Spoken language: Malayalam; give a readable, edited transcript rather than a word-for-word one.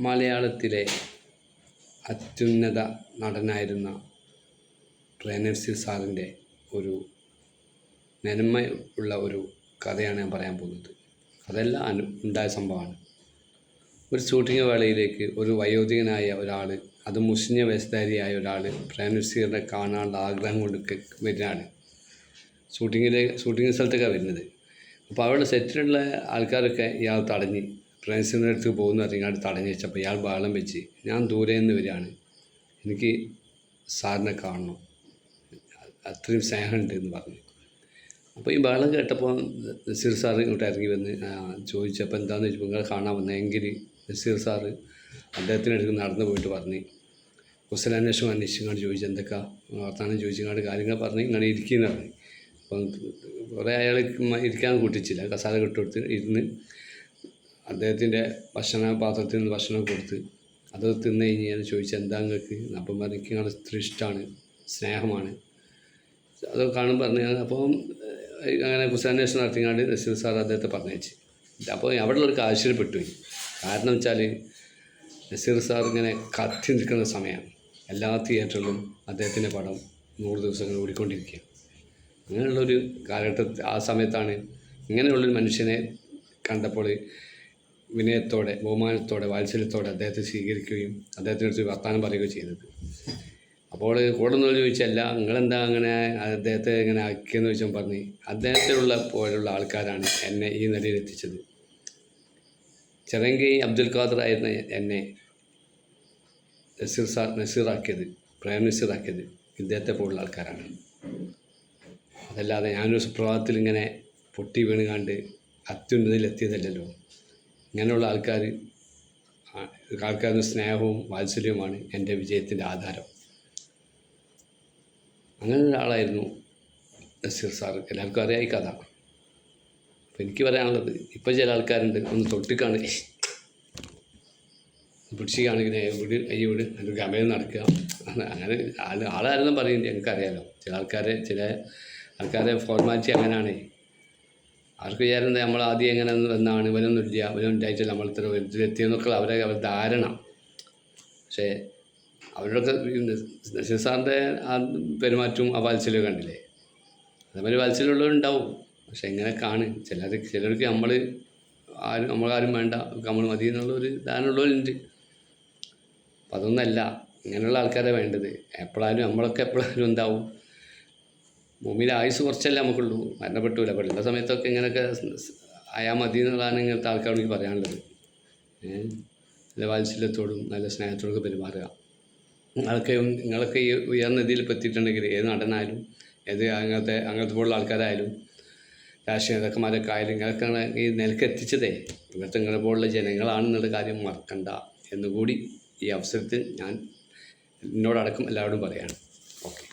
മലയാളത്തിലെ അത്യുന്നത നടനായിരുന്ന പ്രേംനസീർ സാറിൻ്റെ ഒരു നന്മ ഉള്ള ഒരു കഥയാണ് ഞാൻ പറയാൻ പോകുന്നത്. അതെല്ലാം ഉണ്ടായ സംഭവമാണ്. ഒരു ഷൂട്ടിംഗ് വേളയിലേക്ക് ഒരു വയോധികനായ ഒരാൾ, അത് മുസ്ലിം വേഷധാരിയായ ഒരാൾ പ്രേംനസീറിനെ കാണാനുള്ള ആഗ്രഹം കൊണ്ട് വരുന്നതാണ്. ഷൂട്ടിംഗ് സ്ഥലത്തേക്കാണ് വരുന്നത്. അപ്പോൾ അവിടെ സെറ്റിലുള്ള ആൾക്കാരൊക്കെ ഇയാൾ തടഞ്ഞ് പ്രേംനസീറിൻ്റെ അടുത്ത് പോകുന്ന അറിയാണ്ട് തടഞ്ഞ് വെച്ചപ്പോൾ ഇയാൾ ബഹളം വെച്ച്, ഞാൻ ദൂരെ നിന്ന് വരികയാണ്, എനിക്ക് സാറിനെ കാണണം, അത്രയും സ്നേഹമുണ്ട് എന്ന് പറഞ്ഞു. അപ്പോൾ ഈ ബഹളം കേട്ടപ്പോൾ നസീർ സാറ് ഇങ്ങോട്ട് ഇറങ്ങി വന്ന് ചോദിച്ചപ്പോൾ എന്താണെന്ന് ചോദിച്ചപ്പോൾ നിങ്ങൾ കാണാൻ വന്നെങ്കിൽ നസീർ സാറ് അദ്ദേഹത്തിനടുത്ത് നടന്നു പോയിട്ട് പറഞ്ഞ് കുശലാന്വേഷണം അന്വേഷിച്ചുകൊണ്ട് ചോദിച്ചു, എന്തൊക്കെ വർത്താനം ചോദിച്ചുകൊണ്ട് കാര്യങ്ങൾ പറഞ്ഞ് ഇങ്ങനെ ഇരിക്കുന്ന പറഞ്ഞു. അപ്പം കുറേ അയാൾ ഇരിക്കാൻ കൂട്ടിച്ചില്ല, കസാല കെട്ടുകൊടുത്ത് ഇരുന്ന് അദ്ദേഹത്തിൻ്റെ പാത്രത്തിൽ നിന്ന് ഭക്ഷണം കൊടുത്ത് അത് തിന്ന് കഴിഞ്ഞ് ഞാൻ ചോദിച്ചു, എന്താ നിങ്ങൾക്ക്? അപ്പം പറഞ്ഞു, എനിക്ക് നിങ്ങളുടെ ഇത്ര ഇഷ്ടമാണ്, സ്നേഹമാണ്, അതൊക്കെ കാണും പറഞ്ഞു. അപ്പം അങ്ങനെ കുശലാന്വേഷണം നടത്തിക്കാണ്ട് നസീർ സാർ അദ്ദേഹത്തെ പറഞ്ഞയച്ച്. അപ്പോൾ അവിടെയുള്ളവർക്ക് ആശ്ചര്യപ്പെട്ടുപോയി. കാരണം വെച്ചാൽ നസീർ സാർ ഇങ്ങനെ കത്തി നിൽക്കുന്ന സമയമാണ്. എല്ലാ തിയേറ്ററിലും അദ്ദേഹത്തിൻ്റെ പടം 100 ദിവസങ്ങൾ ഓടിക്കൊണ്ടിരിക്കുക. അങ്ങനെയുള്ളൊരു കാലഘട്ടത്തിൽ ആ സമയത്താണ് ഇങ്ങനെയുള്ളൊരു മനുഷ്യനെ കണ്ടപ്പോൾ വിനയത്തോടെ, ബഹുമാനത്തോടെ, വാത്സല്യത്തോടെ അദ്ദേഹത്തെ സ്വീകരിക്കുകയും അദ്ദേഹത്തിനടുത്ത് വർത്തമാനം പറയുകയും ചെയ്തത്. അപ്പോൾ കൂടെ നിന്ന് ചോദിച്ചല്ല, നിങ്ങളെന്താ അങ്ങനെ അദ്ദേഹത്തെ ഇങ്ങനെ ആക്കിയെന്ന് ചോദിച്ചാൽ പറഞ്ഞ്, അദ്ദേഹത്തിലുള്ള പോലുള്ള ആൾക്കാരാണ് എന്നെ ഈ നിലയിൽ എത്തിച്ചത്. ചിറങ്കി അബ്ദുൽ ഖാദർ ആയിരുന്ന എന്നെ നസീറാക്കിയത്, പ്രേംനസീറാക്കിയത് ഇദ്ദേഹത്തെ പോലുള്ള ആൾക്കാരാണ്. അതല്ലാതെ ഞാനൊരു സുപ്രഭാതത്തിൽ ഇങ്ങനെ പൊട്ടി വീണ് കണ്ട് അത്യുന്നതിയിലെത്തിയതല്ലല്ലോ. ഇങ്ങനെയുള്ള ആൾക്കാരുടെ സ്നേഹവും വാത്സല്യവുമാണ് എൻ്റെ വിജയത്തിൻ്റെ ആധാരം. അങ്ങനെ ഒരാളായിരുന്നു നസീർ സാർ. എല്ലാവർക്കും അറിയാം ഈ കഥ. അപ്പോൾ എനിക്ക് പറയാനുള്ളത്, ഇപ്പോൾ ചില ആൾക്കാരുണ്ട് ഒന്ന് തൊട്ടിക്കാണ് പിടിച്ചിക്കാണെങ്കിൽ വിട് അതിൻ്റെ ഗമയിൽ നടക്കുക, അങ്ങനെ ആളാരെന്നും പറയുന്നത് എനിക്കറിയാമല്ലോ. ചില ആൾക്കാരെ ഫോർമാലിറ്റി അങ്ങനെയാണ്. അവർക്ക് വിചാരം നമ്മൾ ആദ്യം എങ്ങനെ വന്നാണ്, ഇവരൊന്നുമില്ല, ഇവരുണ്ടായിട്ടില്ല, നമ്മൾ ഇത്ര ഇതിലെത്തിയെന്നൊക്കെ അവരുടെ ധാരണ. പക്ഷേ അവരോടൊക്കെ നസീർ സാറിൻ്റെ ആ പെരുമാറ്റവും ആ വാത്സല്യം കണ്ടില്ലേ, അതേമാതിരി വാത്സല്യമുള്ളവരുണ്ടാവും. പക്ഷെ എങ്ങനെയൊക്കെയാണ് ചിലർക്ക് നമ്മളാരും വേണ്ട, നമ്മൾ മതി എന്നുള്ളൊരു ധാരണയുള്ളവരുണ്ട്. അപ്പം അതൊന്നല്ല, ഇങ്ങനെയുള്ള ആൾക്കാരെ വേണ്ടത്. നമ്മളൊക്കെ എപ്പോഴാലും എന്താവും, ഭൂമിയിൽ ആയുസ് കുറച്ചല്ലേ നമുക്കുള്ളൂ, മരണപ്പെട്ടില്ല. അപ്പോൾ ഉള്ള സമയത്തൊക്കെ ഇങ്ങനെയൊക്കെ ആയാൽ മതി എന്നുള്ളതാണ് ഇങ്ങനത്തെ ആൾക്കാരോട് എനിക്ക് പറയാനുള്ളത്. നല്ല വാത്സല്യത്തോടും നല്ല സ്നേഹത്തോടൊക്കെ പെരുമാറുക. നിങ്ങളൊക്കെ ഈ ഉയർന്ന ഇതിൽ എത്തിയിട്ടുണ്ടെങ്കിൽ ഏത് നടനായാലും ഏത് അങ്ങനത്തെ പോലുള്ള ആൾക്കാരായാലും രാഷ്ട്രീയ നേതാക്കന്മാരൊക്കെ ആയാലും ഇങ്ങനെയൊക്കെയാണ് ഈ നിലക്ക് എത്തിച്ചതേ ഇങ്ങനത്തെ നിങ്ങളെ പോലുള്ള ജനങ്ങളാണെന്നുള്ള കാര്യം മറക്കണ്ട എന്നുകൂടി ഈ അവസരത്തിൽ ഞാൻ എന്നോടടക്കം എല്ലാവരോടും പറയാണ്. ഓക്കെ.